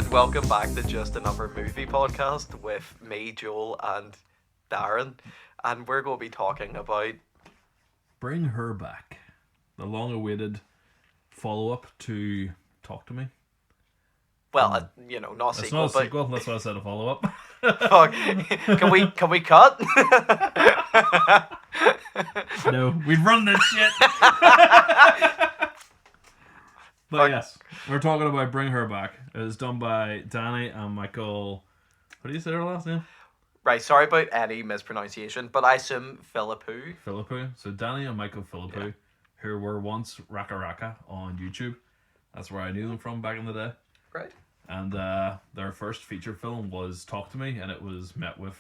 and welcome back to Just Another Movie Podcast with me, Joel, and Darren. And we're going to be talking about. Bring Her Back, the long-awaited follow-up to Talk to Me. Well, not a It's sequel, not a sequel, that's why I said a follow-up. Fuck. Can we cut? No, we'd run this shit. But Fuck. yes, we're talking about Bring Her Back. It was done by Danny and Michael. What do you say their last name? Right, sorry about any mispronunciation, but I assume Philippou. Philippou. So Danny and Michael Philippou, who were once Raka Raka on YouTube. That's where I knew them from back in the day. Right. And their first feature film was Talk to Me, and it was met with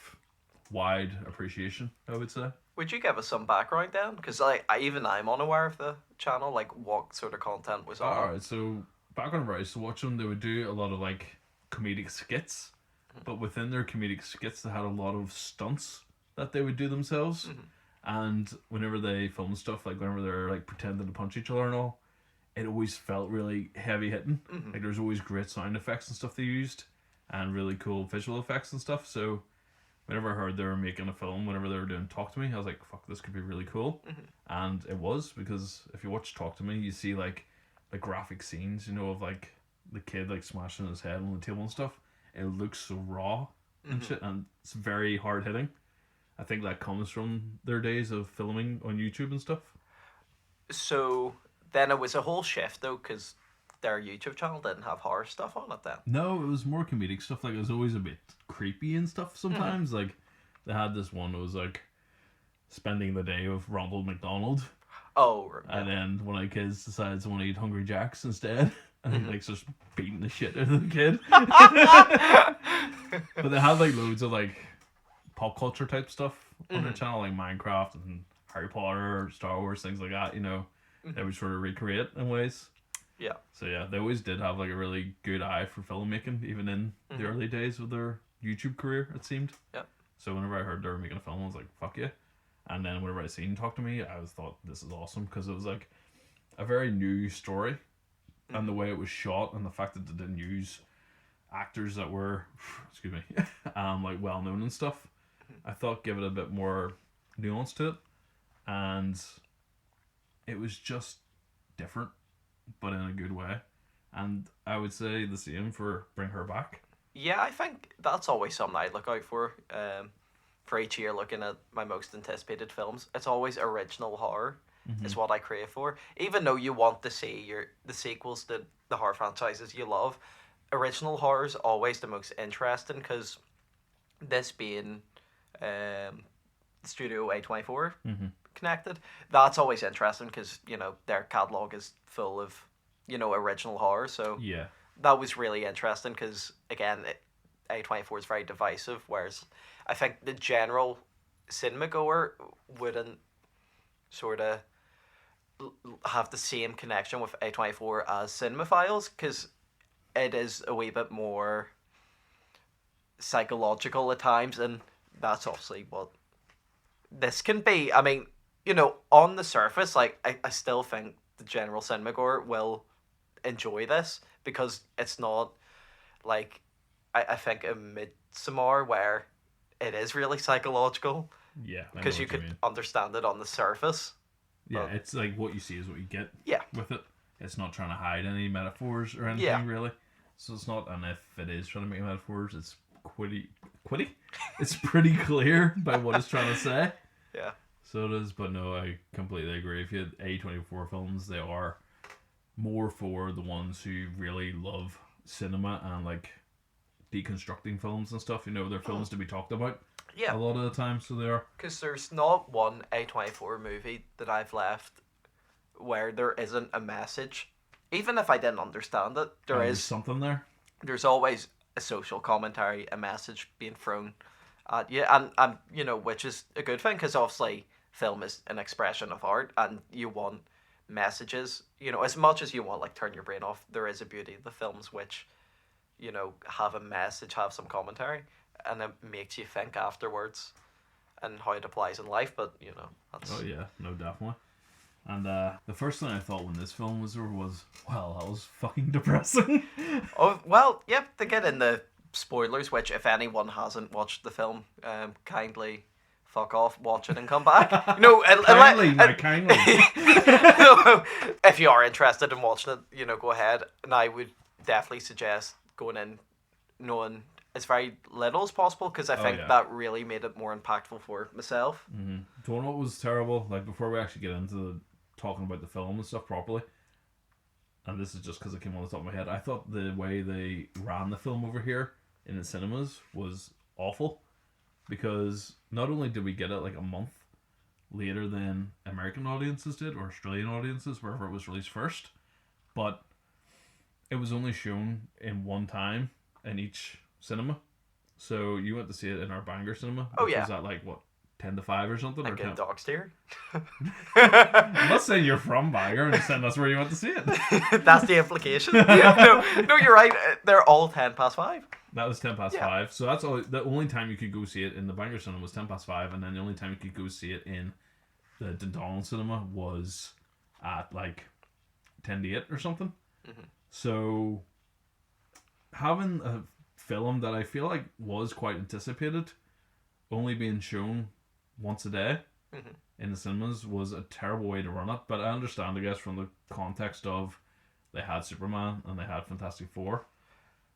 wide appreciation, I would say. Would you give us some background then? Because I'm unaware of the channel, like what sort of content was on. Alright, so back when I used to watch them, they would do a lot of like comedic skits, but within their comedic skits, they had a lot of stunts that they would do themselves. And whenever they filmed stuff, like whenever they're like pretending to punch each other and all, it always felt really heavy hitting. Like there was always great sound effects and stuff they used, and really cool visual effects and stuff. So whenever I heard they were making a film, whenever they were doing Talk to Me, I was like, fuck, this could be really cool. And it was, because if you watch Talk to Me, you see like the graphic scenes, of like the kid like smashing his head on the table and stuff. It looks so raw and shit, and it's very hard hitting. I think that comes from their days of filming on YouTube and stuff. So then it was a whole shift though, because their YouTube channel didn't have horror stuff on it then. No, it was more comedic stuff. Like, it was always a bit creepy and stuff sometimes. Like, they had this one that was like spending the day with Ronald McDonald. Oh, right. And then one of the kids decides to want to eat Hungry Jacks instead. And he like starts beating the shit out of the kid. But they had like loads of like pop culture type stuff on their channel, like Minecraft and Harry Potter, Star Wars, things like that, They would sort of recreate in ways. Yeah. So yeah, they always did have like a really good eye for filmmaking, even in the early days of their YouTube career, it seemed. Yeah. So whenever I heard they were making a film, I was like, fuck yeah. And then whenever I seen Talk to Me, I thought, this is awesome, because it was like a very new story. And the way it was shot, and the fact that they didn't use actors that were, excuse me, like well known and stuff, I thought give it a bit more nuance to it. And it was just different, but in a good way. And I would say the same for Bring Her Back. Yeah, I think that's always something I look out for each year, looking at my most anticipated films. It's always original horror is what I crave for. Even though you want to see the sequels to the horror franchises you love, original horror is always the most interesting, because this being Studio A24 connected, that's always interesting, because their catalog is full of original horror. So Yeah. that was really interesting, because again, A24 is very divisive, whereas I think the general cinema goer wouldn't sort of have the same connection with A24 as cinemaphiles, because it is a wee bit more psychological at times, and that's obviously what this can be. I mean, on the surface, like, I still think the general cinema goer will enjoy this, because it's not like I think a Midsommar, where it is really psychological, Yeah. I know because you what could mean. understand it on the surface. Yeah, it's like what you see is what you get Yeah. with it. It's not trying to hide any metaphors or anything, Yeah. really. So it's not, and if it is trying to make metaphors, it's quitty? It's pretty clear by what it's trying to say. Yeah. So it is, but no, I completely agree. If you had A24 films, they are more for the ones who really love cinema and like deconstructing films and stuff. They're films to be talked about Yeah. a lot of the time, so they are. Because there's not one A24 movie that I've left where there isn't a message. Even if I didn't understand it, There's something there. there's always a social commentary, a message being thrown at you, and which is a good thing, because obviously film is an expression of art, and you want messages. As much as you want, like, turn your brain off, there is a beauty of the films which have a message, have some commentary, and it makes you think afterwards and how it applies in life. But that's Oh yeah, no, definitely. And the first thing I thought when this film was over was, well, that was fucking depressing. Oh, well, yep, to get in the spoilers, which if anyone hasn't watched the film, kindly fuck off, watch it and come back. Kindly. If you are interested in watching it, go ahead. And I would definitely suggest going in knowing as very little as possible, because I think that really made it more impactful for myself. Mm-hmm. Do you know what was terrible? Like, before we actually get into talking about the film and stuff properly, and this is just because it came on the top of my head, I thought the way they ran the film over here in the cinemas was awful, because not only did we get it like a month later than American audiences did, or Australian audiences, wherever it was released first, but it was only shown in one time in each cinema. So you went to see it in our Bangor cinema, which was at like, what, 10 to 5 or something? Like or in Dog Steer? I'm not saying you're from Bangor, I'm just saying that's where you went to see it. That's the implication. No, you're right. They're all 5:10. That was 5:10. So that's all. The only time you could go see it in the Bangor cinema was 5:10, and then the only time you could go see it in the Dundonald cinema was at like 10 to 8 or something. Mm-hmm. So having a film that I feel like was quite anticipated only being shown once a day in the cinemas was a terrible way to run it. But I understand, I guess, from the context of they had Superman and they had Fantastic Four.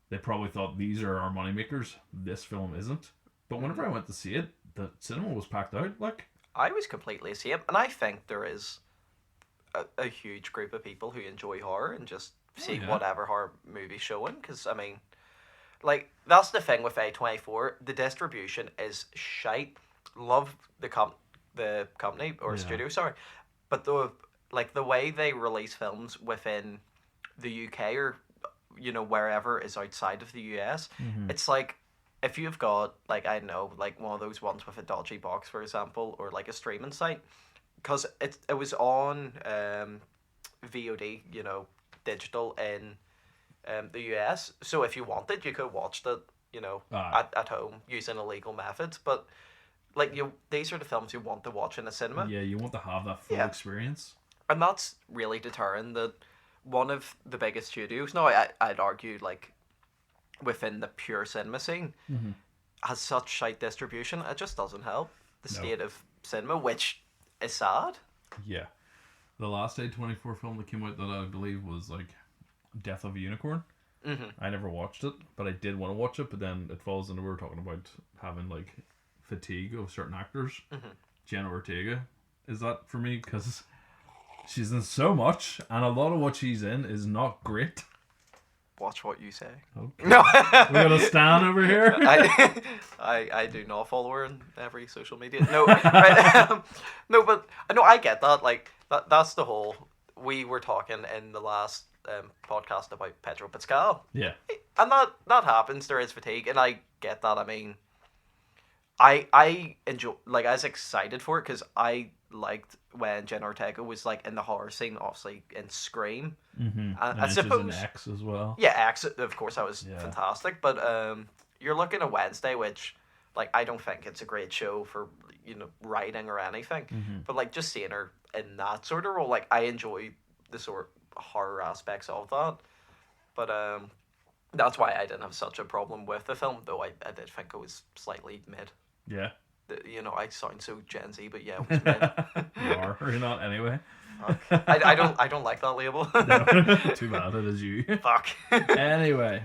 They probably thought, these are our moneymakers. This film isn't. But whenever I went to see it, the cinema was packed out. Like, I was completely the same. And I think there is a huge group of people who enjoy horror and just see whatever horror movie showing. Because, I mean, like, that's the thing with A24. The distribution is shite. Love the company, or studio, sorry. But the way they release films within the UK or wherever is outside of the US, it's like, if you've got, like, I don't know, like one of those ones with a dodgy box, for example, or like a streaming site, because it was on VOD, digital in the US, so if you wanted, you could have watched it, at home using illegal methods, but like, these are the films you want to watch in a cinema. Yeah, you want to have that full experience. And that's really deterring that one of the biggest studios, now I'd argue, like, within the pure cinema scene, has such shite distribution. It just doesn't help the state of cinema, which is sad. Yeah. The last A24 film that came out that I believe was, like, Death of a Unicorn. I never watched it, but I did want to watch it, but then it falls into, we were talking about having, like, fatigue of certain actors. Jenna Ortega is that for me, because she's in so much, and a lot of what she's in is not great. Watch what you say. Okay. No, we got a Stan over here. I do not follow her on every social media. No, right, no, but no, I get that. Like that's the whole. We were talking in the last podcast about Pedro Pascal. Yeah, and that happens. There is fatigue, and I get that. I mean, I enjoy, like, I was excited for it because I liked when Jenna Ortega was, like, in the horror scene, obviously in Scream. And I suppose she's in X as well. Yeah, X, of course, that was fantastic. But you're looking at Wednesday, which, like, I don't think it's a great show for, writing or anything. But, like, just seeing her in that sort of role, like, I enjoy the sort of horror aspects of that. But that's why I didn't have such a problem with the film, though I did think it was slightly mid. Yeah. I sound so Gen Z, but yeah, it was mid. You are, or you're not anyway. Fuck. I don't like that label. No, too bad, it is you. Fuck. Anyway,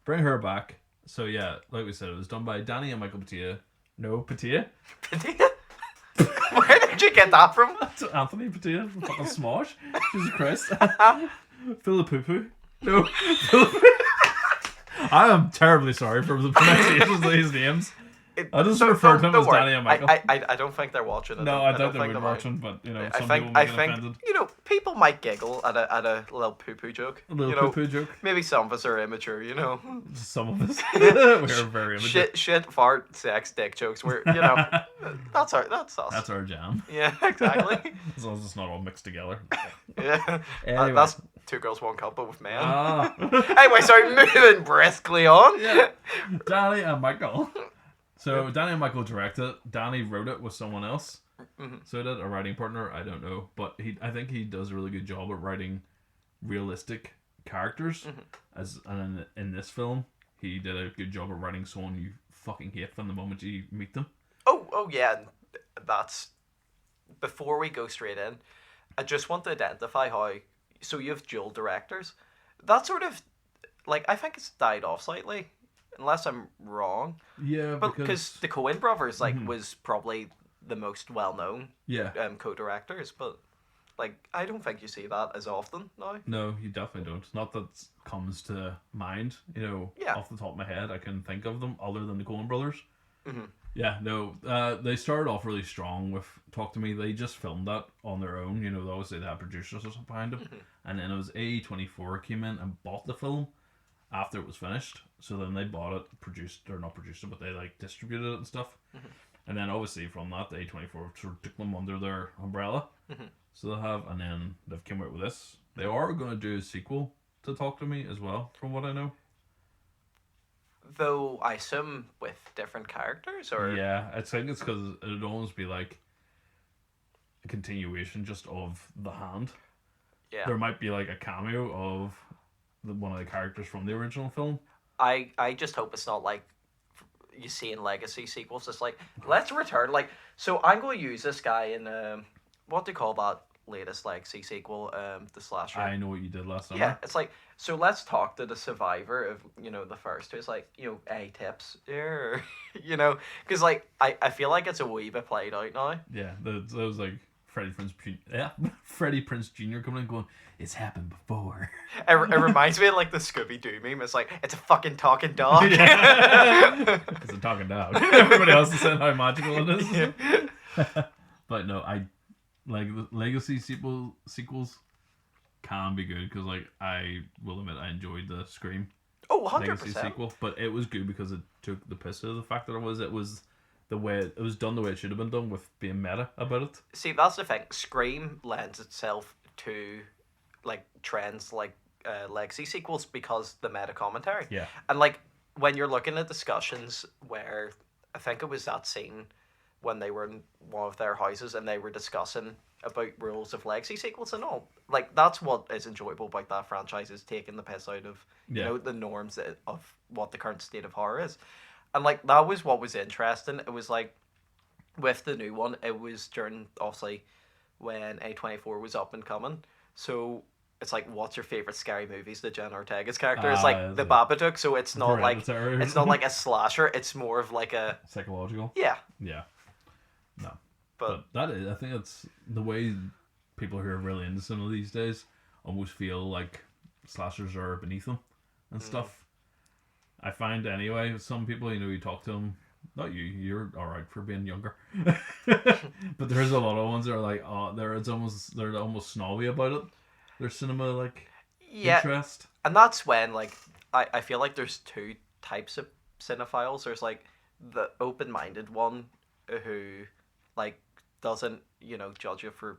bring her back. So yeah, like we said, it was done by Danny and Michael Patia. No, Patia? Patia? Where did you get that from? That's Anthony Patia from fucking Smosh. Jesus Christ. Philippupu. No, I am terribly sorry for the pronunciations of these names. I just referred to them as Danny and Michael. I don't think they're watching it. No, I don't think they're watching, but some people might get offended. People might giggle at a little poo-poo joke. A little poo-poo joke. Maybe some of us are immature, Some of us. We're very immature. Shit, fart, sex, dick jokes. That's us. That's our jam. Yeah, exactly. As long as it's not all mixed together. Yeah. Anyway. That's Two Girls, One Cup, but with men. Anyway, sorry, moving briskly on. Yeah. Danny and Michael. So Danny and Michael directed it. Danny wrote it with someone else. So that a writing partner, I don't know, but I think he does a really good job at writing realistic characters. And in this film, he did a good job at writing someone you fucking hate from the moment you meet them. Oh yeah, and that's before we go straight in. I just want to identify how. So you have dual directors. That sort of like I think it's died off slightly, unless I'm wrong. Yeah, But because the Coen brothers Mm-hmm. was probably the most well known yeah, co-directors, but like I don't think you see that as often now. no, you definitely don't. Not that comes to mind. Yeah. Off the top of my head, I can think of them other than the Coen brothers. Mm-hmm. Yeah, no, they started off really strong with Talk to Me. They just filmed that on their own. Obviously they had producers or something behind them. And then it was A24 came in and bought the film after it was finished. So then they bought it, produced, or not produced it, but they like distributed it and stuff. And then obviously from that, A24 sort of took them under their umbrella. So they have, and then they've come out with this. They are going to do a sequel to Talk to Me as well, from what I know. Though I assume with different characters, or Yeah, I think it's because it'd almost be like a continuation just of The Hand. yeah, There might be like a cameo of one of the characters from the original film. I just hope it's not like you see in legacy sequels. It's like let's return like so. I'm going to use this guy in what do you call that latest legacy sequel, the slasher. I know what you did last summer. Yeah, it's like so. Let's talk to the survivor of the first two. It's like a tips here, because like I feel like it's a wee bit played out now. Yeah, those like Freddie Prinze Jr. Yeah, Freddie Prinze Jr. coming in going, it's happened before. It reminds me of like the Scooby Doo meme. It's like it's a fucking talking dog. It's a talking dog. Everybody else is saying how magical it is. Yeah. But no, I like the legacy sequels can be good because like I will admit I enjoyed the Scream Oh, legacy 100%. sequel, but it was good because it took the piss out of the fact that it was the way it was done the way it should have been done with being meta about it. See, that's the thing. Scream lends itself to like trends like legacy sequels because the meta commentary. Yeah. And like when you're looking at discussions where I think it was that scene when they were in one of their houses and they were discussing about rules of legacy sequels and all. Like that's what is enjoyable about that franchise is taking the piss out of the norms of what the current state of horror is. And like that was what was interesting. It was like with the new one, it was during obviously when A24 was up and coming. So it's like, what's your favorite scary movies? The Jen Ortega's character is like the Babadook, so it's not like Hereditary. it's not like a slasher. It's more of like a Psychological. yeah. Yeah. No. But that is, I think it's the way people who are really into cinema these days almost feel like slashers are beneath them and stuff. I find anyway, some people, you talk to them, not you, you're alright for being younger. But there's a lot of ones that are like, oh, they're almost snobby about it. Their cinema, like, interest. And that's when, like, I feel like there's two types of cinephiles. There's, like, the open-minded one who, like, doesn't, judge you for,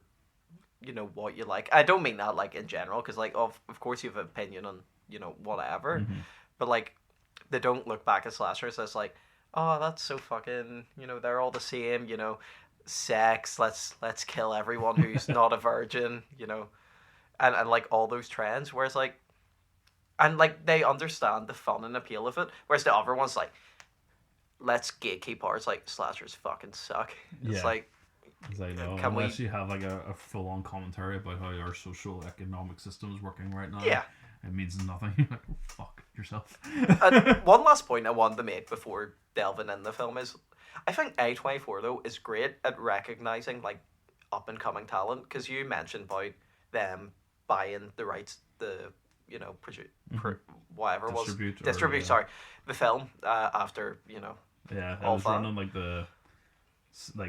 what you like. I don't mean that, like, in general, because, like, of course you have an opinion on, whatever. Mm-hmm. But, like, they don't look back at slashers as, like, oh, that's so fucking, they're all the same, sex, let's kill everyone who's not a virgin, and like all those trends, whereas like, and like they understand the fun and appeal of it, whereas the other one's like, let's gatekeep ours, like slashers fucking suck. It's like, it's like, no, can unless you have like a full-on commentary about how our social economic system is working right now, yeah. it means nothing. You're like, oh, fuck yourself. And one last point I wanted to make before delving in the film is, I think A24 though is great at recognizing like up and coming talent, because you mentioned about them buying the rights, the whatever it was distribute. Sorry, the film after Yeah, it all was that. running like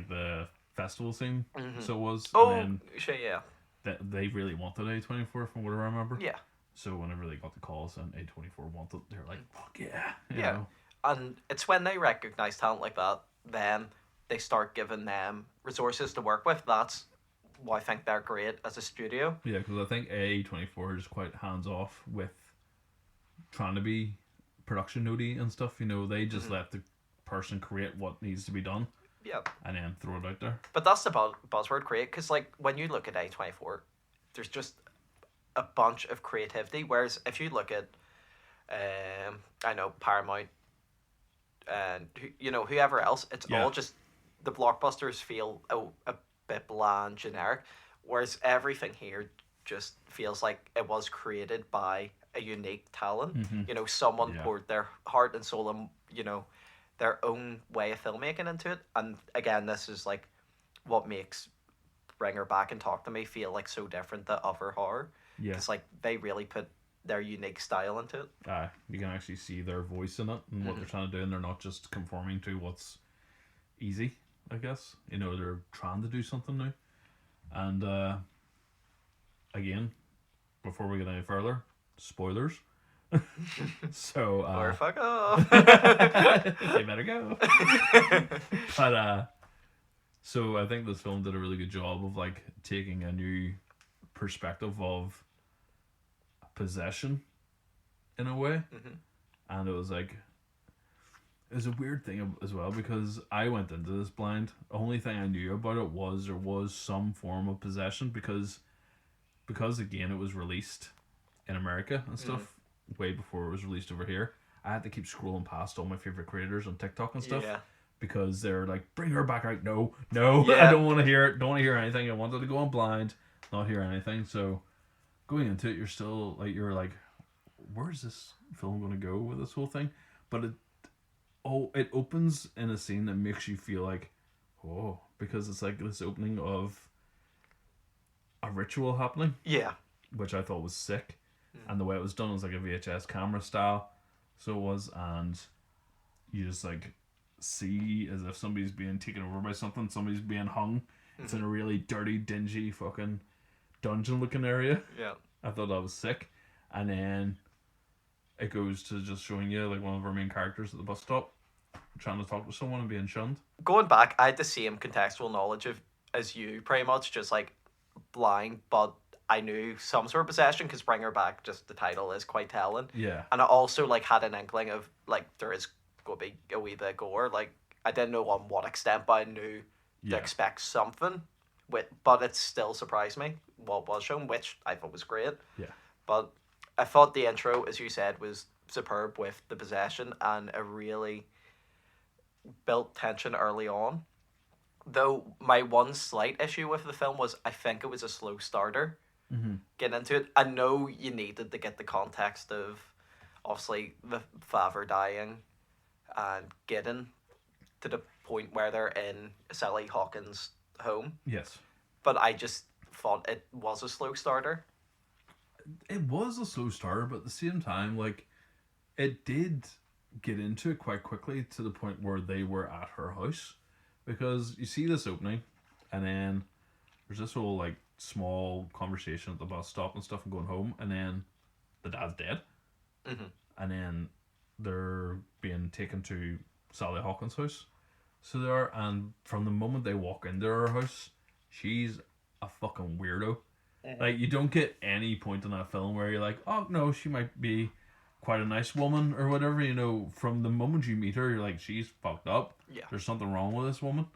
the festival scene. So it was. Oh, and sure, yeah, then they really wanted A24 from what I remember. yeah. So whenever they got the calls and A24 wanted, they're like, fuck yeah, you Yeah. know? And it's when they recognize talent like that, then they start giving them resources to work with. That's why I think they're great as a studio. Yeah, because I think A24 is quite hands off with trying to be production notey and stuff. They just let the person create what needs to be done. Yeah. and then throw it out there. But that's the buzzword create, because like when you look at A24, there's just a bunch of creativity. Whereas if you look at, I know Paramount and whoever else, it's Yeah. all just the blockbusters feel a bit bland, generic. Whereas everything here just feels like it was created by a unique talent. Someone Yeah. poured their heart and soul and their own way of filmmaking into it. And again, this is like what makes Bring Her Back and Talk to Me feel like so different to other horror. Yeah. It's like they really put their unique style into it. You can actually see their voice in it and what they're trying to do, and they're not just conforming to what's easy, I guess. They're trying to do something new. And again, before we get any further, spoilers. So Or fuck off. you better go. But so I think this film did a really good job of like taking a new perspective of possession in a way. And it was like, it was a weird thing as well, because I went into this blind. The only thing I knew about it was there was some form of possession, because again it was released in America and stuff way before it was released over here. I had to keep scrolling past all my favorite creators on TikTok and stuff. Yeah. Because they're like, bring her back out. No, Yeah. I don't want to hear it. Don't want to hear anything. I wanted to go on blind, not hear anything. So going into it, you're like, where's this film going to go with this whole thing? But it opens in a scene that makes you feel like, oh, because it's like this opening of a ritual happening. Yeah. Which I thought was sick. And the way it was done was like a VHS camera style. So it was, and you just like see as if somebody's being taken over by something, somebody's being hung. It's in a really dirty, dingy fucking dungeon looking area. Yeah. I thought that was sick. And then it goes to just showing you like one of our main characters at the bus stop trying to talk to someone and being shunned. Going back, I had the same contextual knowledge as you, pretty much, just like blind, but I knew some sort of possession because Bring Her Back, just the title is quite telling. Yeah. And I also like had an inkling of like there is going to be a wee bit of gore. Like I didn't know on what extent, but I knew to expect something. But it still surprised me what was shown, which I thought was great. Yeah. But I thought the intro, as you said, was superb with the possession, and it really built tension early on. Though my one slight issue with the film was I think it was a slow starter. Getting into it, I know you needed to get the context of obviously the father dying and getting to the point where they're in Sally Hawkins' home. Yes. But I just thought it was a slow starter. It was a slow starter, but at the same time, like, it did get into it quite quickly to the point where they were at her house. Because you see this opening, and then there's this whole, like, small conversation at the bus stop and stuff and going home, and then the dad's dead. And then they're being taken to Sally Hawkins' house. So they are, and from the moment they walk into her house, she's a fucking weirdo. Like, you don't get any point in that film where you're like, oh no, she might be quite a nice woman or whatever. From the moment you meet her, you're like, she's fucked up. Yeah. There's something wrong with this woman.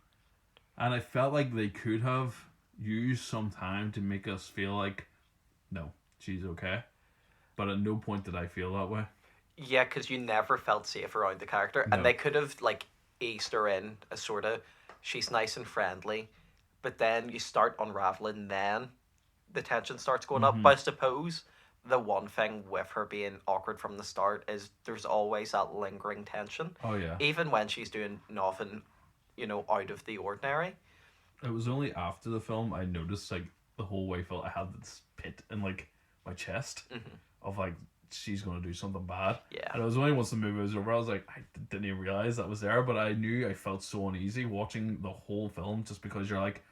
And I felt like they could have used some time to make us feel like, no, she's okay. But at no point did I feel that way. Yeah, because you never felt safe around the character. No. And they could have, like, eased her in as sort of, she's nice and friendly. But then you start unraveling, then the tension starts going up. But I suppose the one thing with her being awkward from the start is there's always that lingering tension. Oh, yeah. Even when she's doing nothing, out of the ordinary. It was only after the film I noticed, like, the whole way felt I had this pit in, like, my chest of, like, she's going to do something bad. Yeah. And it was only once the movie was over, I was like, I didn't even realize that was there, but I knew I felt so uneasy watching the whole film just because you're like,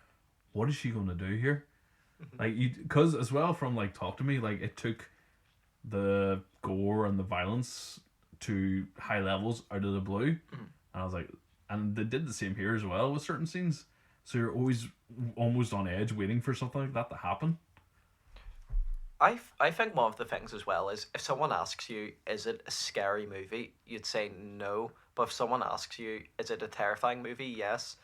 what is she going to do here? Like, because as well from, like, Talk to Me, like, it took the gore and the violence to high levels out of the blue. And I was like, and they did the same here as well with certain scenes. So you're always almost on edge waiting for something like that to happen. I think one of the things as well is if someone asks you, is it a scary movie? You'd say no. But if someone asks you, is it a terrifying movie? Yes.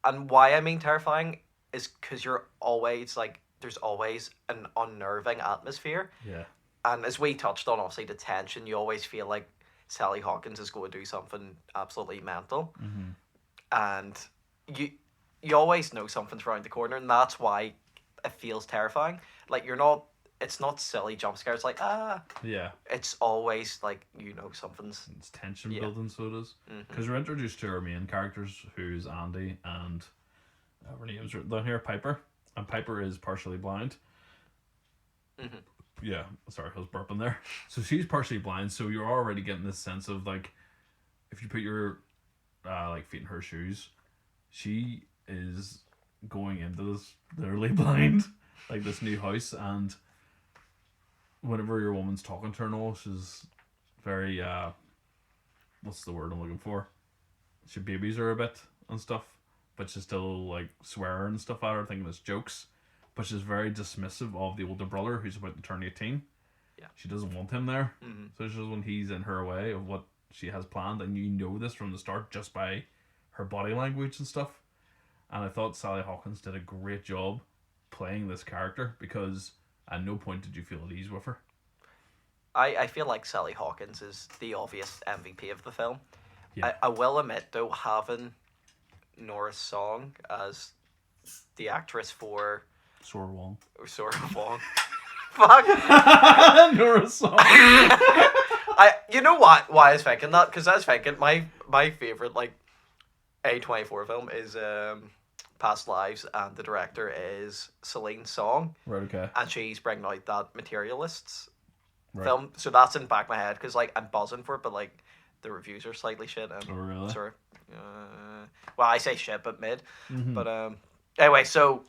And why I mean terrifying is because you're always like, there's always an unnerving atmosphere. Yeah. And as we touched on, obviously, the tension, you always feel like Sally Hawkins is going to do something absolutely mental. Mm-hmm. And you you always know something's around the corner, and that's why it feels terrifying. Like, you're not, it's not silly jump scares, like, ah. Yeah. It's always like, something's. It's tension Yeah. building, so it is. Mhm. Because we're introduced to our main characters, who's Andy and her name's written down here, Piper. And Piper is partially blind. Mhm. Yeah, sorry, I was burping there. So she's partially blind, so you're already getting this sense of like, if you put your like feet in her shoes, she is going into this literally blind, like this new house, and whenever your woman's talking to her, no, she's very what's the word I'm looking for? She babies her a bit and stuff, but she's still like swearing and stuff at her, thinking it's jokes. But she's very dismissive of the older brother who's about to turn 18. Yeah. She doesn't want him there. Mm-hmm. So it's just when he's in her way of what she has planned, and you know this from the start just by her body language and stuff. And I thought Sally Hawkins did a great job playing this character, because at no point did you feel at ease with her. I feel like Sally Hawkins is the obvious MVP of the film. Yeah. I will admit, though, having Nora Song as the actress for Sora Wong. Sora Wong. Fuck. Nora Song. You know what? Why I was thinking that? Because I was thinking my favorite like A24 film is Past Lives, and the director is Celine Song, Right, okay. and she's bringing out that Materialists Right. film. So that's in the back of my head, because like I'm buzzing for it, but like the reviews are slightly shit. And Oh, really? sorry. Well, I say shit, but mid. Mm-hmm. But anyway, so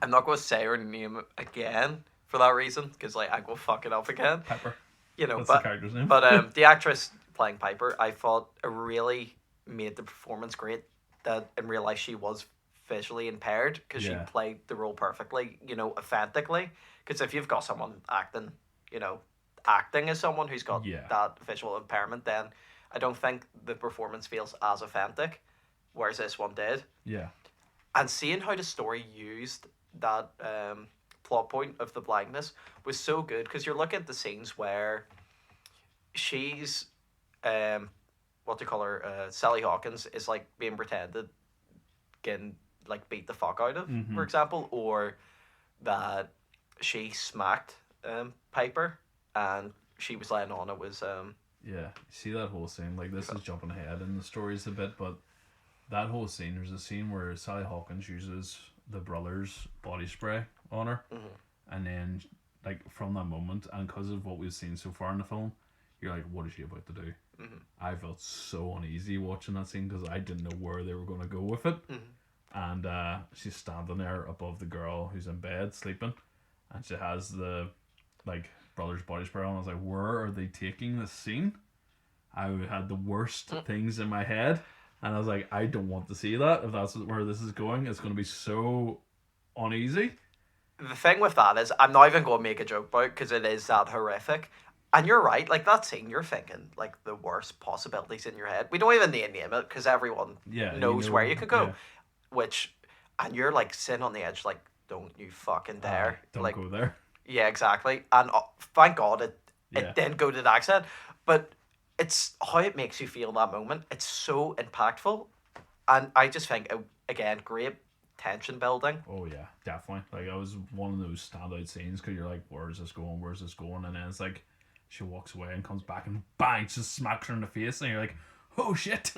I'm not going to say her name again for that reason, because like I go fuck it up again. Piper. That's the character's name. But the actress playing Piper, I thought it really made the performance great. That in real life she was visually impaired, because she played the role perfectly, authentically. Because if you've got someone acting, acting as someone who's got that visual impairment, then I don't think the performance feels as authentic, whereas this one did. Yeah. And seeing how the story used that plot point of the blindness was so good, because you're looking at the scenes where she's what do you call her, Sally Hawkins is like being pretended getting like beat the fuck out of, for example, or that she smacked Piper and she was laying on it was Yeah, see that whole scene, like this is jumping ahead in the stories a bit, but that whole scene, there's a scene where Sally Hawkins uses the brother's body spray on her, and then like from that moment, and because of what we've seen so far in the film, you're like, what is she about to do? I felt so uneasy watching that scene, because I didn't know where they were going to go with it. And she's standing there above the girl who's in bed sleeping, and she has the like brother's body spray on. I was like, where are they taking this scene? I had the worst things in my head, and I was like, I don't want to see that. If that's where this is going, it's going to be so uneasy. The thing with that is, I'm not even going to make a joke about it, because it is that horrific. And you're right, like that scene, you're thinking like the worst possibilities in your head. We don't even need to name it, because everyone knows where you could go. And you're like sitting on the edge, like, don't you fucking dare. Don't like, go there. Yeah, exactly. And thank God it didn't go to that extent. But it's how it makes you feel in that moment. It's so impactful. And I just think, again, great tension building. Oh yeah, definitely. Like, it was one of those standout scenes, because you're like, where's this going? Where's this going? And then it's like, she walks away and comes back and bang, just smacks her in the face, and you're like, oh shit.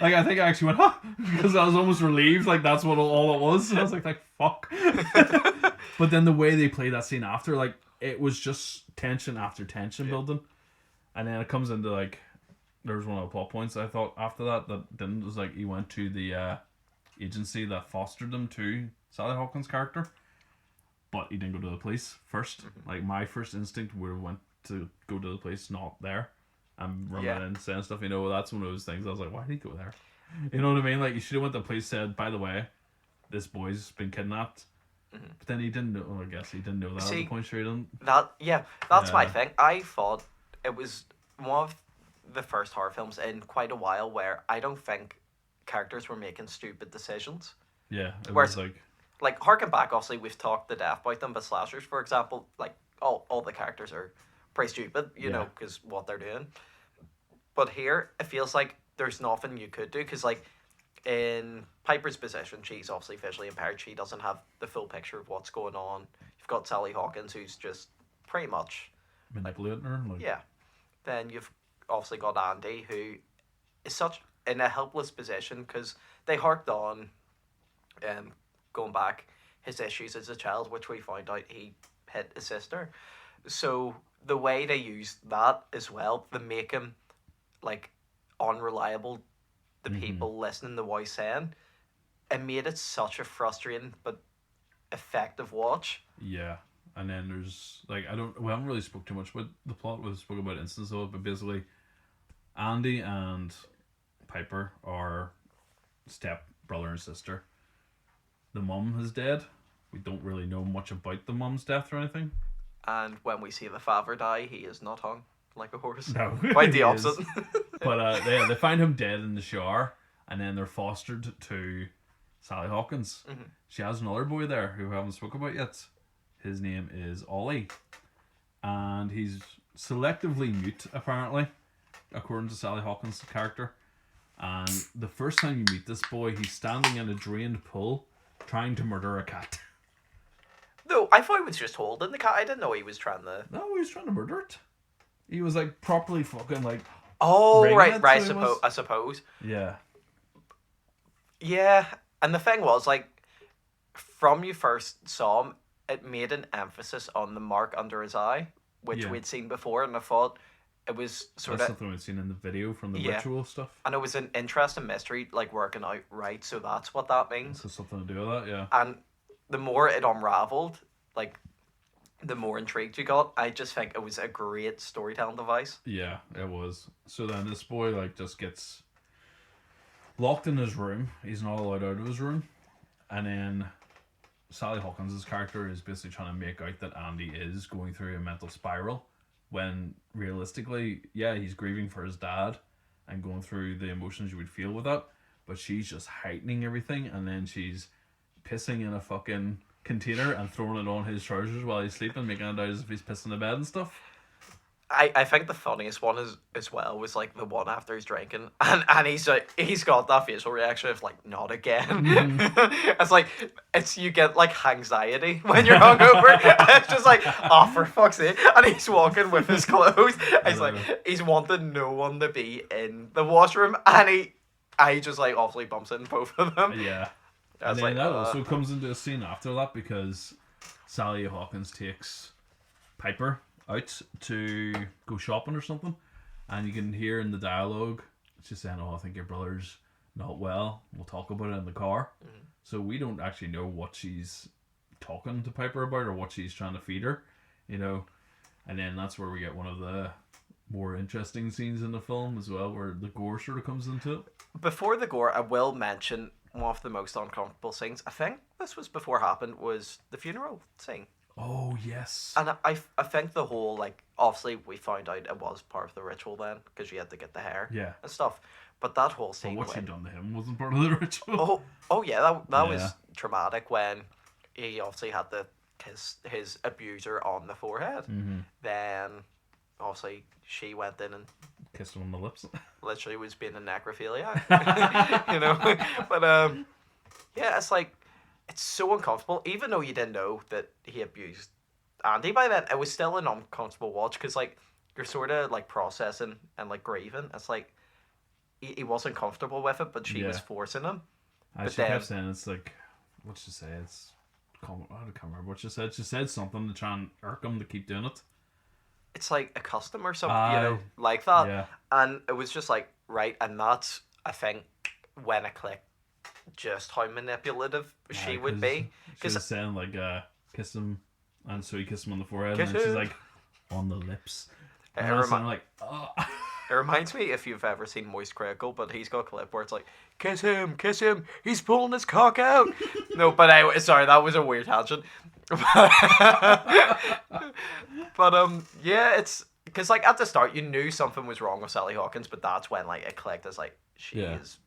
Like, I think I actually went, huh? Because I was almost relieved, like that's what all it was. And I was like fuck. But then the way they played that scene after, like, it was just tension after tension building. And then it comes into like, there's one of the plot points I thought after that didn't, was like, he went to the agency that fostered them to Sally Hawkins' character, but he didn't go to the police first. Like, my first instinct would have went to go to the police, not there. I'm running in saying stuff, that's one of those things. I was like, why did he go there? You know what I mean? Like, you should have went to the police, said, by the way, this boy's been kidnapped. But then he didn't know. Well, I guess he didn't know that at the point straight on. That's my thing. I thought it was one of the first horror films in quite a while where I don't think characters were making stupid decisions. Yeah, it Whereas, was like, harken back, obviously, we've talked to death about them, but slashers, for example, like, all the characters are pretty stupid, Yeah. because what they're doing. But here, it feels like there's nothing you could do, because, like, in Piper's position, she's obviously visually impaired. She doesn't have the full picture of what's going on. You've got Sally Hawkins, who's just pretty much, manipulating her. Like, yeah. Then you've obviously got Andy, who is such in a helpless position, because they harked on, going back, his issues as a child, which we found out he hit his sister. So the way they use that as well, they make him like unreliable. The people listening to what he's saying, it made it such a frustrating but effective watch. Yeah. And then there's like, we haven't really spoke too much about the plot. We spoke about instances of it, but basically Andy and Piper are step brother and sister. The mum is dead. We don't really know much about the mum's death or anything. And when we see the father die, he is not hung like a horse. No, Quite he the opposite. But they find him dead in the shower, and then they're fostered to Sally Hawkins. Mm-hmm. She has another boy there who we haven't spoken about yet. His name is Ollie, and he's selectively mute apparently, according to Sally Hawkins' character. And the first time you meet this boy, he's standing in a drained pool, trying to murder a cat. No, I thought he was just holding the cat. I didn't know he was trying to. No, he was trying to murder it. He was like properly fucking like. Oh, ringing right, it, right. so he was. I suppose. Yeah. Yeah, and the thing was, like, from you first saw him, it made an emphasis on the mark under his eye, which Yeah. we'd seen before, and I thought it was sort That's of, something we've seen in the video from the Yeah. ritual stuff. and it was an interesting mystery, like, working out right, so that's what that means. So something to do with that, yeah. And the more it unraveled, like, the more intrigued you got. I just think it was a great storytelling device. Yeah, it was. So then this boy like just gets locked in his room. He's not allowed out of his room. And then Sally Hawkins' character is basically trying to make out that Andy is going through a mental spiral, when realistically, yeah, he's grieving for his dad and going through the emotions you would feel with that, but she's just heightening everything, and then she's pissing in a fucking container and throwing it on his trousers while he's sleeping, making it out as if he's pissing the bed and stuff. I think the funniest one is as well was like the one after he's drinking and he's like, he's got that facial reaction of like, not again. It's like, it's, you get like anxiety when you're hungover. It's just like, oh, for fuck's sake. And he's walking with his clothes. He's like, he's wanted no one to be in the washroom, and he just like awfully bumps into both of them. Yeah. I And was then like, that also comes into a scene after that, because Sally Hawkins takes Piper out to go shopping or something, and you can hear in the dialogue she's saying, "Oh, I think your brother's not well. We'll talk about it in the car." Mm-hmm. So we don't actually know what she's talking to Piper about or what she's trying to feed her, you know. And then that's where we get one of the more interesting scenes in the film as well, where the gore sort of comes into it. Before the gore, I will mention one of the most uncomfortable scenes. I think this was before it happened, was the funeral scene. Oh yes. And I think the whole, like, obviously we found out it was part of the ritual then, because you had to get the hair Yeah. and stuff. But that whole But scene, what she when, done to him wasn't part of the ritual. oh yeah, that was Yeah. traumatic, when he obviously had to kiss his abuser on the forehead. Mm-hmm. Then obviously she went in and Kissed him on the lips. literally was being a necrophiliac. You know. But yeah, it's like, it's so uncomfortable. Even though you didn't know that he abused Andy by then, it was still an uncomfortable watch, because like you're sort of like processing and like grieving. It's like he wasn't comfortable with it, but she was Yeah. forcing him. She kept saying, it's like, what'd she say? I can't remember what she said. She said something to try and irk him to keep doing it. It's like a custom or something, Aye. like that. Yeah. And it was just like, right, and that's, I think, when it clicked just how manipulative she would be. She was saying like, kiss him, and so he kissed him on the forehead, Kiss and then she's him. like, on the lips. It And I was remi- like, oh. It reminds me, if you've ever seen Moist Critical, but he's got a clip where it's like, kiss him, he's pulling his cock out. No, but anyway, sorry, that was a weird tangent. But yeah, it's because like at the start you knew something was wrong with Sally Hawkins, but that's when like it clicked as like she Yeah. is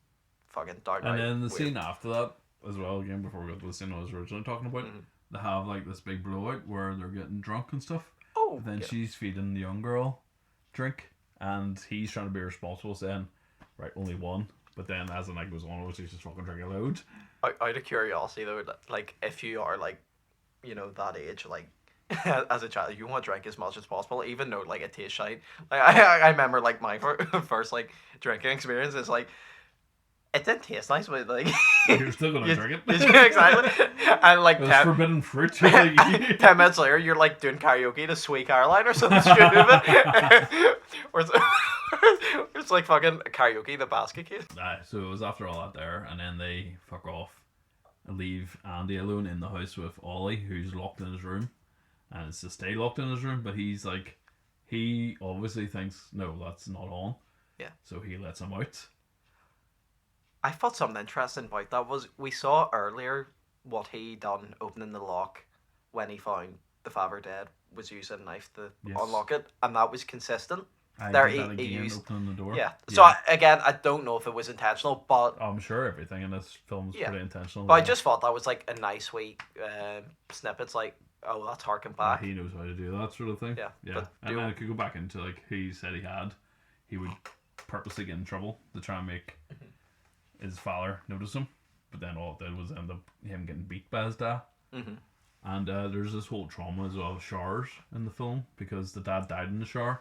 fucking And downright then the weird. scene after that, as well, again, before we go to the scene I was originally talking about, they have like this big blowout where they're getting drunk and stuff. Oh, But then yeah. she's feeding the young girl drink, and he's trying to be responsible, saying, right, only one. But then as the night goes on, obviously, she's just fucking drinking a load. Out of curiosity though, like if you are like, that age, like as a child, you want to drink as much as possible, even though like it tastes shite. Like I remember like my first like drinking experience is like it didn't taste nice, but like You're still gonna drink it. exactly. And like It was forbidden fruit. You're like, 10 minutes later, you're like doing karaoke to Sweet Caroline or something stupid. or it's like fucking karaoke the basket case. Aye, so it was after all that there, and then they fuck off and leave Andy alone in the house with Ollie, who's locked in his room, and it's to stay locked in his room. But he's like, he obviously thinks no, that's not on. Yeah. So he lets him out. I thought something interesting about that was we saw earlier what he done opening the lock when he found the father dead was using a knife to Yes. unlock it, and that was consistent. I There did that he again, used opening the door. yeah. So again, I don't know if it was intentional, but I'm sure everything in this film is Yeah. pretty intentional. I just thought that was like a nice wee snippets. Like, oh, that's harking back. He knows how to do that sort of thing. Yeah, Yeah. but And then I could go back into like who he said he would purposely get in trouble to try and make his father notice him. But then all it did was end up him getting beat by his dad. Mhm. And there's this whole trauma as well of showers in the film because the dad died in the shower.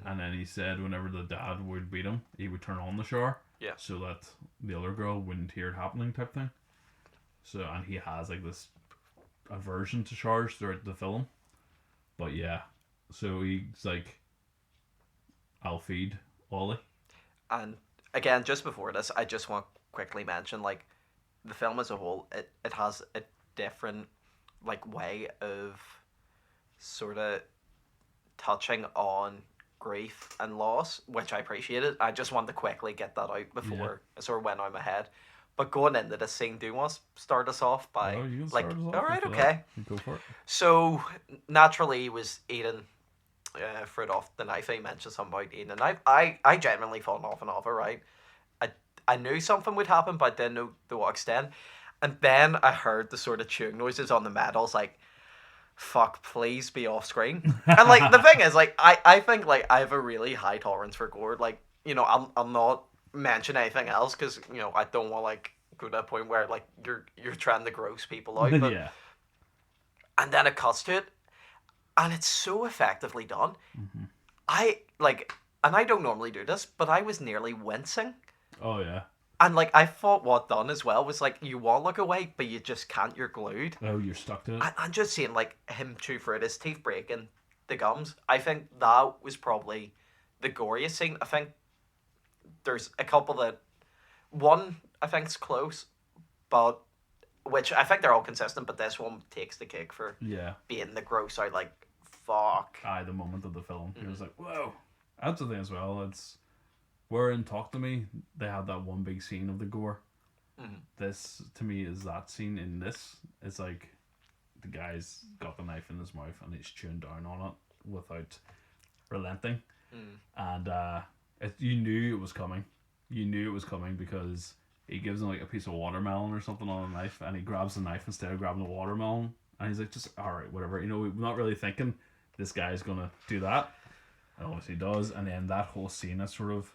And then he said whenever the dad would beat him, he would turn on the shower. Yeah. So that the other girl wouldn't hear it happening type thing. So, and he has like this aversion to showers throughout the film. But yeah, so he's like, I'll feed Ollie. And again, just before this, I just want to quickly mention like the film as a whole. It has a different like way of sort of touching on grief and loss, which I appreciated. I just wanted to quickly get that out before I sort of went on my head. But going into this scene, do you want to start us off by Oh, you can like, start us off all right, after okay. that. You go for it. So naturally, he was eating fruit off the knife. He mentioned something about eating a knife. I genuinely fallen off and off it, right? I knew something would happen, but I didn't know to what extent. And then I heard the sort of chewing noises on the metals, like, fuck, please be off screen. And like the thing is, like, I think like I have a really high tolerance for gore. Like, I'll not mention anything else because I don't want like go to a point where like you're trying to gross people out. But, Yeah. and then it cuts to it, and it's so effectively done. I like, and I don't normally do this, but I was nearly wincing. Oh yeah. And like I thought what done as well was like you want to look away, but you just can't. You're glued. Oh, you're stuck to it. I'm just seeing like him chew fruit, his teeth breaking, the gums. I think that was probably the goriest scene. I think there's a couple that one I think's close, but which I think they're all consistent. But this one takes the cake for Yeah. being the gross out. Like fuck. Aye, the moment of the film, it was like, whoa. That's the thing as well. It's where in Talk to Me, they had that one big scene of the gore. This to me is that scene in this. It's like the guy's got the knife in his mouth and he's chewing down on it without relenting. And you knew it was coming. You knew it was coming because he gives him like a piece of watermelon or something on a knife, and he grabs the knife instead of grabbing the watermelon, and he's like, just all right, whatever. We're not really thinking this guy's gonna do that, and obviously he does. And then that whole scene that sort of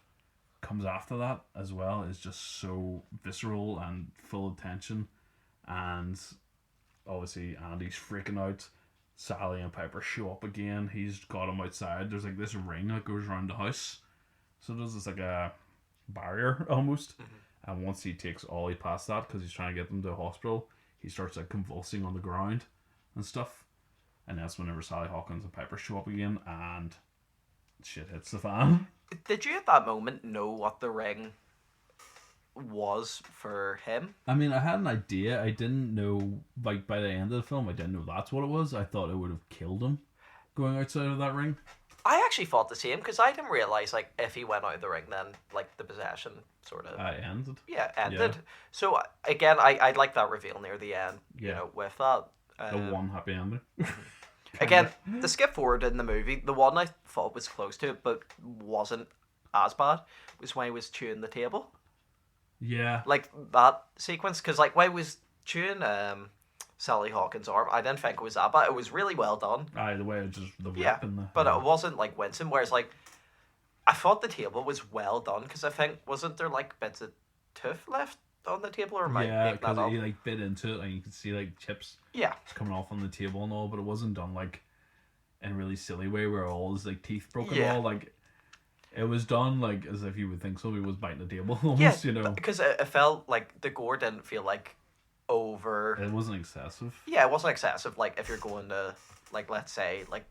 comes after that as well is just so visceral and full of tension. And obviously Andy's freaking out. Sally and Piper show up again. He's got him outside. There's like this ring that goes around the house, so there's this like a barrier almost. And once he takes Ollie past that, because he's trying to get them to the hospital, he starts like convulsing on the ground and stuff. And that's whenever Sally Hawkins and Piper show up again, and shit hits the fan. Did you at that moment know what the ring was for him? I mean, I had an idea. I didn't know, like, by the end of the film, I didn't know that's what it was. I thought it would have killed him going outside of that ring. I actually thought the same because I didn't realize like if he went out of the ring, then like the possession sort of Ended. ended. Yeah. So again, I like that reveal near the end. Yeah. With that. The one happy ending. Again, the skip forward in the movie, the one I thought was close to it but wasn't as bad was when he was chewing the table. Yeah. Like that sequence, because like why was chewing Sally Hawkins' arm, I didn't think it was that bad. It was really well done. Aye, the way it just the Yeah, rip and the but yeah. it wasn't like wincing. Whereas like I thought the table was well done, because I think wasn't there like bits of tooth left on the table, or am I Yeah, making because that up? he like bit into it and you could see like chips Yeah, just coming off on the table and all, but it wasn't done like in a really silly way where all his like teeth broke and yeah, all. Like it was done like as if you would think somebody was biting the table yeah. almost, you know. Because it felt like the gore didn't feel like over. It wasn't excessive. Yeah, it wasn't excessive. Like if you're going to like let's say like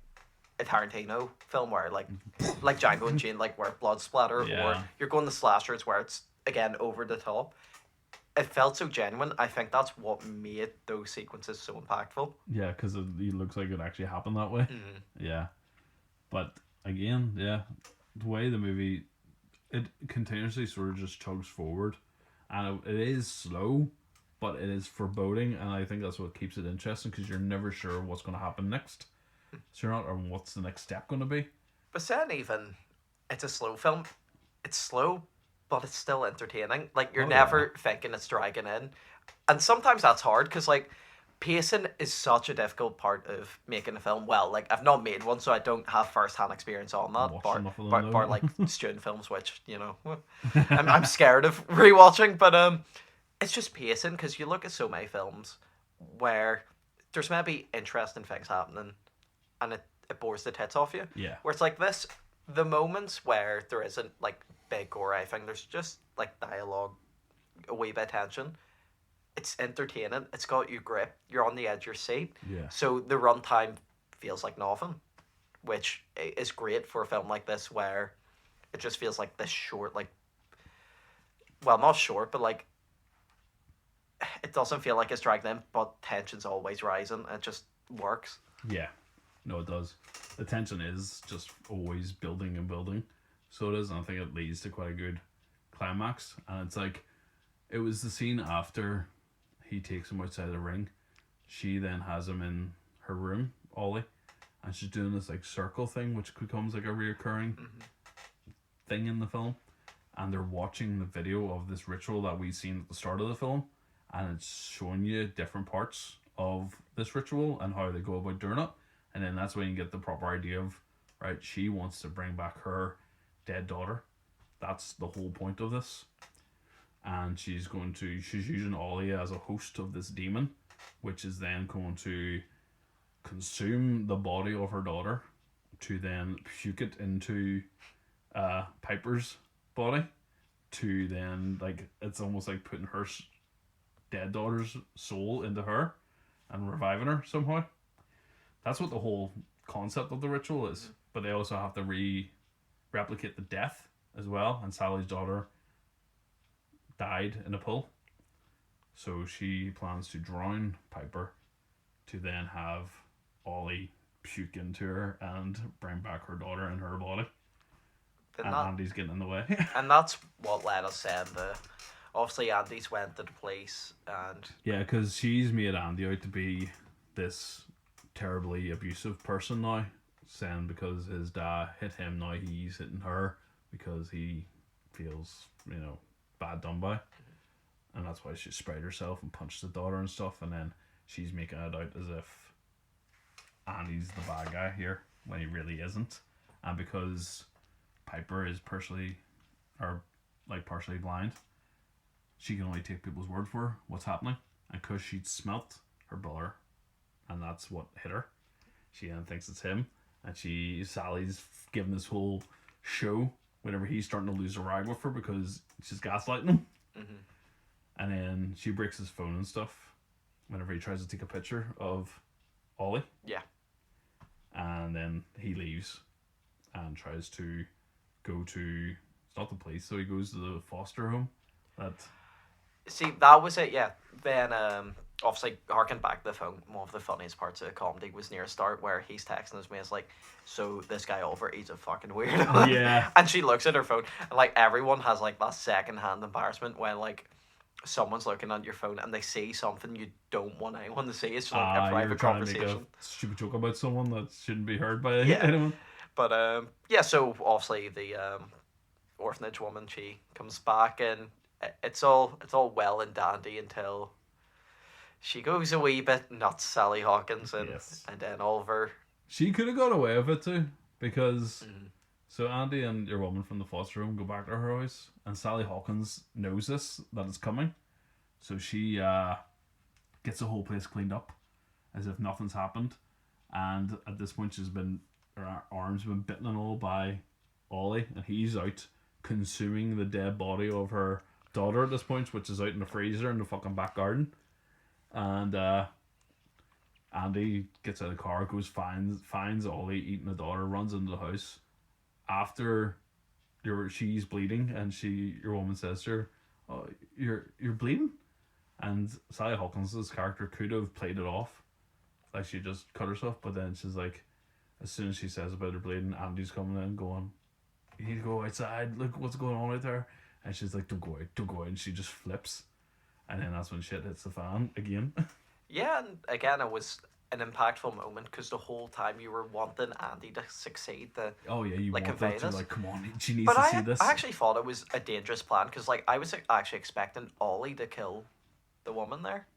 a Tarantino film where like Django and Jane, like where blood splatter, or Yeah. you're going to slashers where it's again over the top. It felt so genuine. I think that's what made those sequences so impactful. Yeah, because it looks like it actually happened that way. Yeah. But again, yeah, the way the movie it continuously sort of just chugs forward, and it is slow, but it is foreboding, and I think that's what keeps it interesting because you're never sure what's going to happen next. So you're not, or what's the next step going to be? But then even it's a slow film. It's slow, but it's still entertaining. Like you're Oh yeah, never thinking it's dragging in, and sometimes that's hard because like pacing is such a difficult part of making a film. Well, like I've not made one, so I don't have first hand experience on that. watched enough of them Bar though. like student films, which I'm scared of rewatching. But it's just pacing, because you look at so many films where there's maybe interesting things happening, and it bores the tits off you. Yeah, Where it's like this, the moments where there isn't like big gore, I think there's just like dialogue, a wee bit of tension. It's entertaining. It's got you gripped. You're on the edge of your seat. yeah, So the runtime feels like nothing, which is great for a film like this where it just feels like this short, like, well, not short, but like it doesn't feel like it's dragged in, but tension's always rising. It just works. yeah. No, it does. The tension is just always building and building, so it is. And I think it leads to quite a good climax. And it's like it was the scene after he takes him outside the ring. She then has him in her room, Ollie, and she's doing this like circle thing, which becomes like a reoccurring thing in the film. And they're watching the video of this ritual that we've seen at the start of the film, and it's showing you different parts of this ritual and how they go about doing it. And then that's when you get the proper idea of, right, she wants to bring back her dead daughter. That's the whole point of this. And she's using Ollie as a host of this demon, which is then going to consume the body of her daughter to then puke it into Piper's body, to then, like, it's almost like putting her dead daughter's soul into her and reviving her somehow. That's what the whole concept of the ritual is. But they also have to replicate the death as well. And Sally's daughter died in a pool, so she plans to drown Piper to then have Ollie puke into her and bring back her daughter in her body. Then And that, Andy's getting in the way. and that's what led us saying obviously Andy's went to the police, and Yeah, because she's made Andy out to be this terribly abusive person now, saying because his dad hit him, now he's hitting her because he feels, bad done by. And that's why she sprayed herself and punched the daughter and stuff, and then she's making it out as if Andy's the bad guy here when he really isn't. And because Piper is partially blind, she can only take people's word for what's happening. And because she'd smelt her brother, and that's what hit her, she then thinks it's him. And Sally's giving this whole show whenever he's starting to lose her rag with her because she's gaslighting him. And then she breaks his phone and stuff whenever he tries to take a picture of Ollie. yeah. And then he leaves and tries to go to, it's not the police, so he goes to the foster home. See, that was it, yeah. Then, obviously, harking back to the phone, one of the funniest parts of the comedy was near a start where he's texting his mates, like, so this guy Oliver, he's a fucking weirdo. Yeah. And she looks at her phone, and, like, everyone has, like, that second-hand embarrassment when, like, someone's looking at your phone and they say something you don't want anyone to see. It's just, like, a You're private trying to make conversation. a stupid joke about someone that shouldn't be heard by Yeah. anyone. But, yeah, so, obviously, the orphanage woman, she comes back, and it's all well and dandy until she goes a wee bit nuts, Sally Hawkins, Yes. and then Oliver. She could have got away with it too, because Mm, so Andy and your woman from the foster home go back to her house, and Sally Hawkins knows this that it's coming, so she gets the whole place cleaned up as if nothing's happened, and at this point her arm's been bitten and all by Ollie, and he's out consuming the dead body of her daughter at this point, which is out in the freezer in the fucking back garden, and Andy gets out of the car, finds Ollie eating the daughter, runs into the house. After she's bleeding, and your woman says to her, "Oh, you're bleeding," and Sally Hawkins' character could have played it off like she just cut herself, but then she's like, as soon as she says about her bleeding, Andy's coming in going, "You need to go outside. Look what's going on out there," and she's like, "Don't go out, don't go out," and she just flips, and then that's when shit hits the fan again. yeah, and again, it was an impactful moment because the whole time you were wanting Andy to succeed. Oh yeah, you Like, want convey that to this. like, come on, she needs But to I see this. I actually thought it was a dangerous plan because like I was actually expecting Ollie to kill the woman there.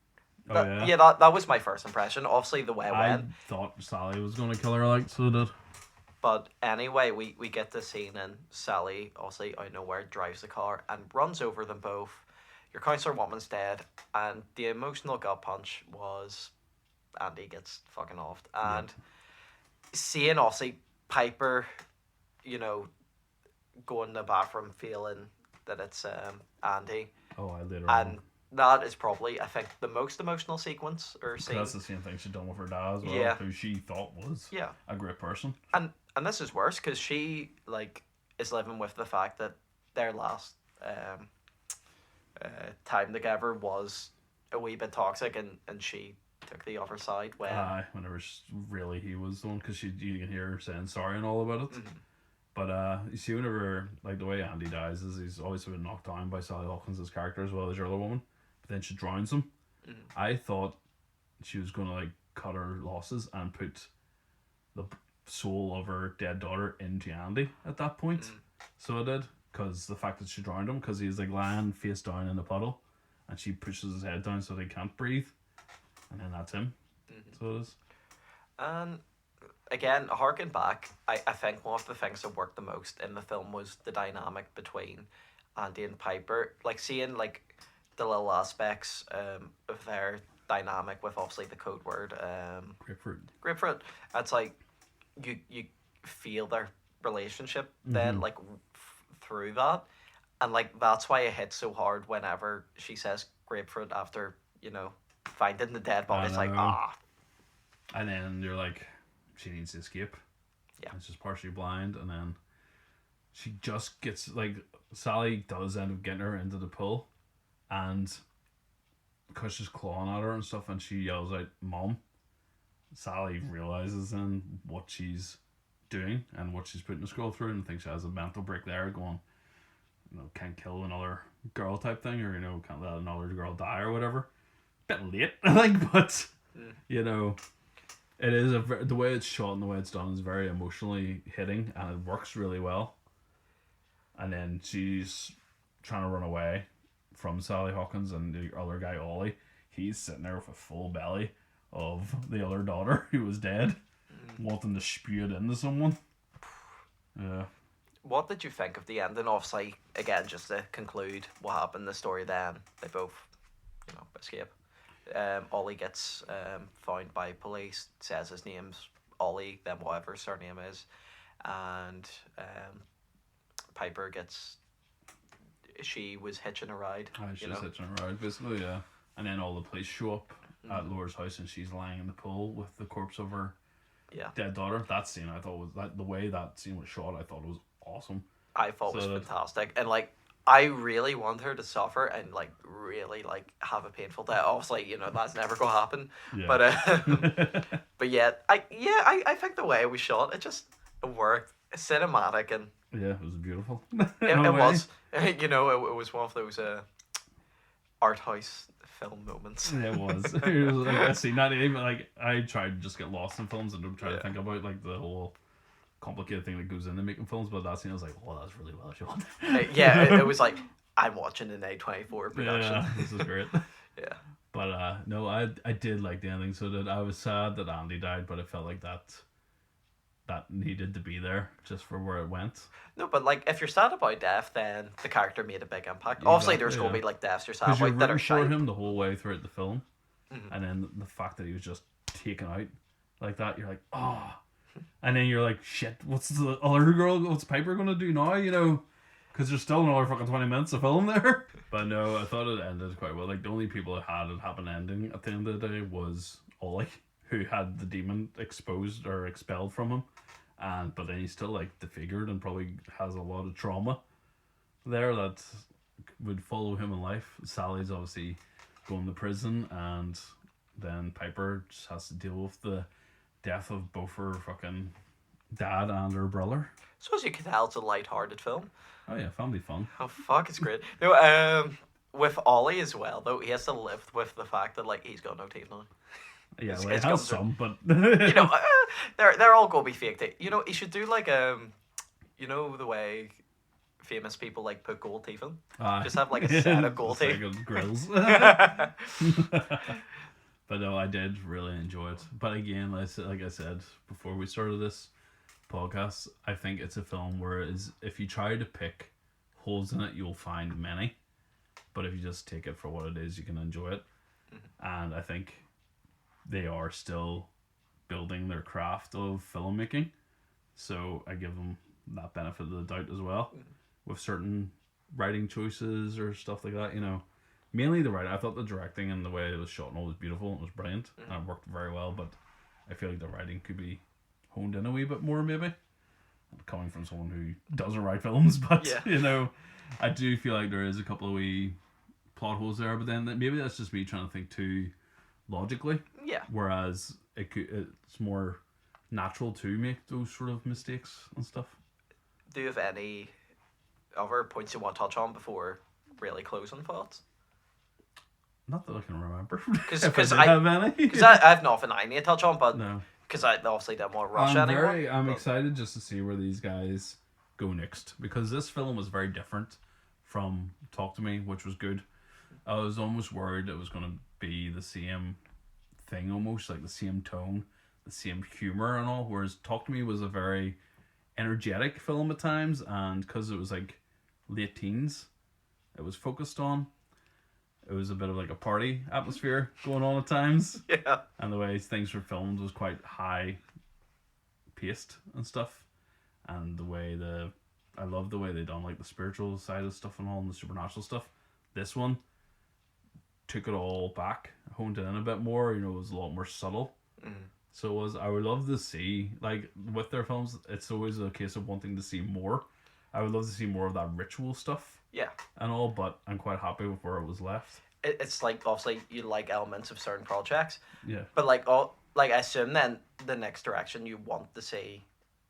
Oh That, yeah. yeah, that was my first impression. Obviously, the way it I went. thought Sally was gonna kill her, like, so I did. But anyway, we get the scene and Sally, obviously out of nowhere, drives the car and runs over them both. Your counselor woman's dead, and the emotional gut punch was Andy gets fucking offed. And seeing obviously Piper, you know, go in the bathroom feeling that it's Andy, Oh, I later and on. that is probably I think the most emotional sequence or scene. That's the same thing she'd done with her dad as well, Yeah. who she thought was Yeah. a great person. And this is worse because she like is living with the fact that their last time together was a wee bit toxic, and she took the other side when Whenever really he was the one, because you can hear her saying sorry and all about it. Mhm. But you see, whenever, like, the way Andy dies is he's always been knocked down by Sally Hawkins' character as well as your other woman, but then she drowns him. Mhm. I thought she was gonna like cut her losses and put the soul of her dead daughter into Andy at that point. Mm. So I did, because the fact that she drowned him, because he's like lying face down in the puddle, and she pushes his head down so they can't breathe, and then that's him. Mhm. So it is. And again, harking back, I think one of the things that worked the most in the film was the dynamic between Andy and Piper. Like seeing like the little aspects of their dynamic with obviously the code word Grapefruit. grapefruit. It's like you feel their relationship then like through that, and like that's why it hits so hard whenever she says grapefruit after finding the dead body. I It's like know. ah. And then you're like, she needs to escape. Yeah. And she's partially blind, and then she just gets, like, Sally does end up getting her into the pool, and because she's clawing at her and stuff, and she yells out, "Mom," Sally realizes then what she's doing and what she's putting the girl through, and thinks she has a mental break there, going, can't kill another girl type thing, or, can't let another girl die or whatever. Bit late, like, but, it is the way it's shot and the way it's done is very emotionally hitting, and it works really well. And then she's trying to run away from Sally Hawkins, and the other guy, Ollie, he's sitting there with a full belly of the other daughter who was dead, wanting to spew it into someone. Yeah. What did you think of the ending? Obviously, again, just to conclude what happened in the story then, they both, escape. Ollie gets found by police, says his name's Ollie, then whatever his surname is, and Piper she was hitching a ride. She's hitching a ride, basically, yeah. And then all the police show up at Laura's house, and she's lying in the pool with the corpse of her dead daughter. That scene, I thought was the way that scene was shot. I thought it was awesome. I thought it was fantastic, and like I really want her to suffer and like really like have a painful death. Obviously, that's never gonna happen. Yeah. But I think the way we shot it worked. It's cinematic and yeah, it was beautiful. it was. It was one of those art house film moments. Yeah, it was. It was like, I see, not even like I tried to just get lost in films and don't try to think about like the whole complicated thing that goes into making films, but that scene I was like, oh, that's really well shot. It was like I'm watching an A24 production. Yeah, this is great. Yeah. But no, I did like the ending. So that I was sad that Andy died, but I felt like that needed to be there just for where it went. No, but like if you're sad about death, then the character made a big impact. Obviously, there's going to be like deaths you're sad Because you're about that rooting are for shite. him the whole way throughout the film, and then the fact that he was just taken out like that, you're like, oh, and then you're like, shit, what's the other girl? What's Piper gonna do now? You know, because there's still another fucking 20 minutes of film there. But no, I thought it ended quite well. Like the only people that had a happy ending at the end of the day was Ollie, who had the demon exposed or expelled from him. But then he's still like disfigured and probably has a lot of trauma there that would follow him in life. Sally's obviously going to prison, and then Piper just has to deal with the death of both her fucking dad and her brother. So as you can tell, it's a light-hearted film. Oh yeah, family fun. Oh fuck, it's great. No, with Ollie as well though, he has to live with the fact that like he's got no teeth now. Yeah, It's- well, it it's has come some, but You know, they're all gonna be fake teeth. You know, he should do like you know the way famous people like put gold teeth in. Just have like a set of gold Just teeth. like grills. But no, I did really enjoy it. But again, like I said before we started this podcast, I think it's a film where if you try to pick holes in it, you'll find many. But if you just take it for what it is, you can enjoy it. And I think they are still building their craft of filmmaking. So I give them that benefit of the doubt as well. With certain writing choices or stuff like that, you know. Mainly the writing. I thought the directing and the way it was shot and all was beautiful. It was brilliant. And it worked very well, but I feel like the writing could be honed in a wee bit more, maybe. Coming from someone who doesn't write films, but, Yeah. you know, I do feel like there is a couple of wee plot holes there, but then maybe that's just me trying to think too logically. Yeah. Whereas it's more natural to make those sort of mistakes and stuff. Do you have any other points you want to touch on before really closing thoughts? Not that I can remember. Because I have any. Because I have nothing I need to touch on, but No. because I obviously didn't want to rush anyone. I'm but- excited just to see where these guys go next, because this film was very different from Talk to Me, which was good. I was almost worried it was going to be the same thing, almost like the same tone, the same humor and all, whereas Talk to Me was a very energetic film at times, and because it was like late teens it was focused on, it was a bit of like a party atmosphere going on at times. Yeah. And the way things were filmed was quite high paced and stuff. And I love the way they done like the spiritual side of stuff and all, and the supernatural stuff. This one took it all back, honed it in a bit more, you know, it was a lot more subtle. So I would love to see, like with their films, it's always a case of wanting to see more. I would love to see more of that ritual stuff. Yeah. And all, but I'm quite happy with where it was left. It's like obviously you like elements of certain projects, Yeah. but like I assume then the next direction you want to see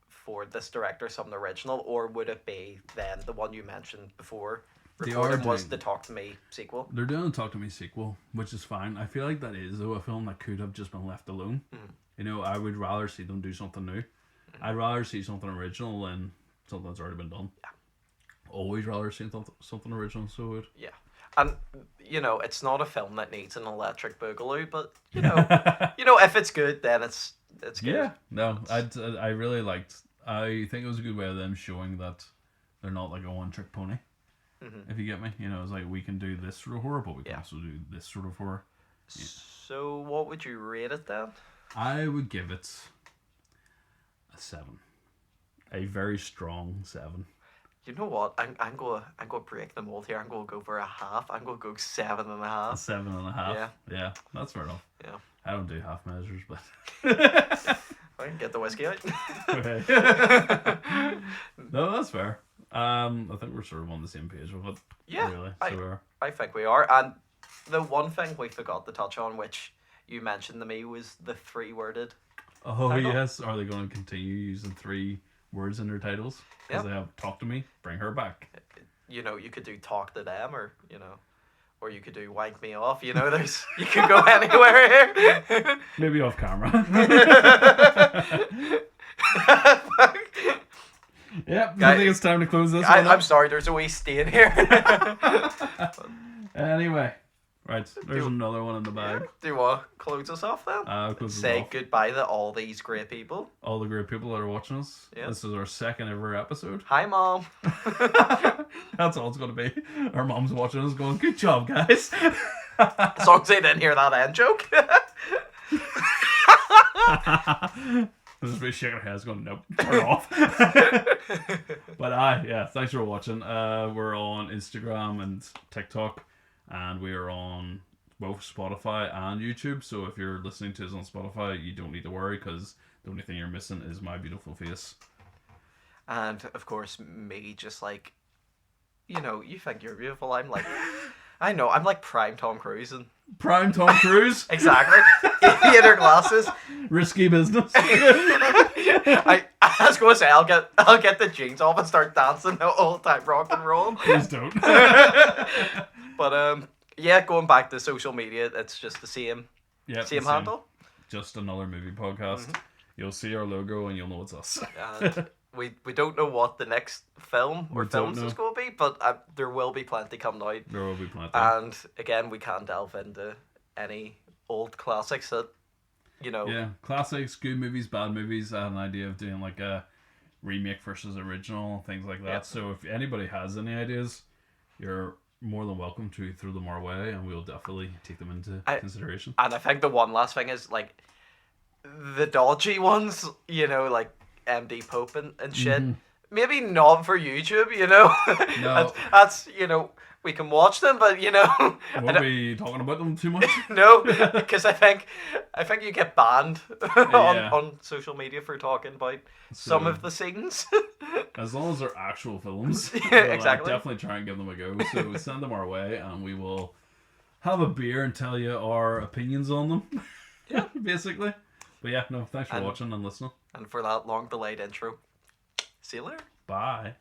for this director something original, or would it be then the one you mentioned before They recording are was doing- the Talk to Me sequel? They're doing a Talk to Me sequel, which is fine. I feel like that is, though, a film that could have just been left alone. You know, I would rather see them do something new. I'd rather see something original than something that's already been done. Yeah. Always rather see something original, so would. Yeah. And you know, it's not a film that needs an electric boogaloo, but you know, if it's good, then it's good. Yeah, no, I really liked. I think it was a good way of them showing that they're not like a one-trick pony. If you get me, you know, it's like we can do this sort of horror, but we can also do this sort of horror. So, what would you rate it then? I would give it a 7, a very strong 7. You know what? I'm going to break the mold here. I'm going to go for a half. I'm going to go 7.5. A 7.5. Yeah, that's fair enough. Yeah. I don't do half measures, but I can get the whiskey out. okay. No, that's fair. I think we're sort of on the same page with it. Yeah, really. I- So we are. I think we are. And the one thing we forgot to touch on, which you mentioned to me, was the 3-worded. Oh title. yes, are they going to continue using 3 words in their titles? Because Yep. they have "Talk to Me," "Bring her back." You know, you could do talk to them, or or you could do wank me off. You know, you could go anywhere here. Maybe off camera. Yep, I think it's time to close this one up. I'm sorry, there's a wee stain here. Anyway, right, there's another one in the bag. Do you want to close us off then? Say goodbye to all these great people. All the great people that are watching us. Yeah. This is our second ever episode. Hi, Mom. That's all it's going to be. Our mom's watching us going, good job, guys. As long as they didn't hear that end joke. This is me shaking her head, going, nope, turn off. But yeah, thanks for watching. We're on Instagram and TikTok, and we are on both Spotify and YouTube. So if you're listening to us on Spotify, you don't need to worry, because the only thing you're missing is my beautiful face. And of course, me, just like, you know, you think you're beautiful. I'm like, I know, I'm like prime Tom Cruise. Prime Tom Cruise? Exactly. Theater glasses. Risky business. I was going to say, I'll get the jeans off and start dancing the whole time, rock and roll. Please don't. But yeah, going back to social media, it's just the same handle. Just another movie podcast. Mm-hmm. You'll see our logo and you'll know it's us. We don't know what the next film or films is going to be, but there will be plenty coming out. There will be plenty. And again, we can delve into any old classics that, you know. Yeah, classics, good movies, bad movies. I had an idea of doing like a remake versus original, things like that. Yep. So if anybody has any ideas, you're more than welcome to throw them our way, and we'll definitely take them into consideration. And I think the one last thing is, like, the dodgy ones, you know, like MD Pope and shit. Mm-hmm. Maybe not for YouTube, you know. No. that's, you know, we can watch them, but, you know, won't be talking about them too much. No, because I think you get banned on social media for talking about some of the scenes. As long as they're actual films, exactly. Definitely try and give them a go. So send them our way, and we will have a beer and tell you our opinions on them. Yeah, basically. But yeah, no, thanks for watching and listening. And for that long delayed intro. See you later. Bye.